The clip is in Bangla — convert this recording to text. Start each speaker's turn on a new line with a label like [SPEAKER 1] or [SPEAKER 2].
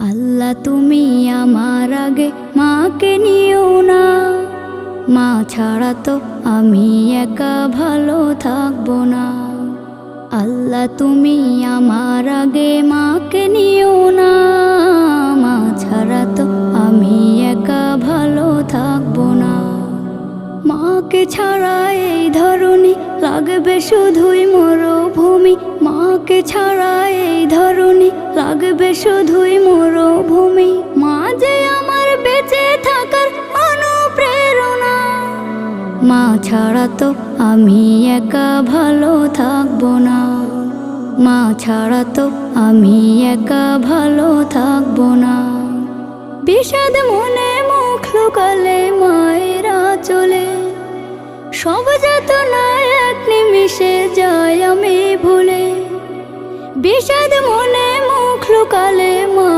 [SPEAKER 1] আল্লাহ তুমি আমার আগে মাকে নিও না, মা ছাড়া তো আমি একা ভালো থাকবো না। আল্লাহ তুমি আমার আগে মাকে নিও না, মা ছাড়া তো আমি একা ভালো থাকবো না। মাকে ছাড়া এই ধরনী লাগবে শুধুই মরুভূমি, মাকে ছাড়া এই ধরনী লাগবে শুধুই মরুভূমি। মা যে আমার বেঁচে থাকার অনুপ্রেরণা, মা ছাড়া তো আমি একা ভালো থাকবো না। মা ছাড়া তো আমি একা ভালো থাকবো না। বিষাদ মনে মুখ লুকালে মায়েরা চলে, সব যাতনা এক নিমিষে যায় আমি ভুলে। বিষাদ মনে মুখ লুকালে মা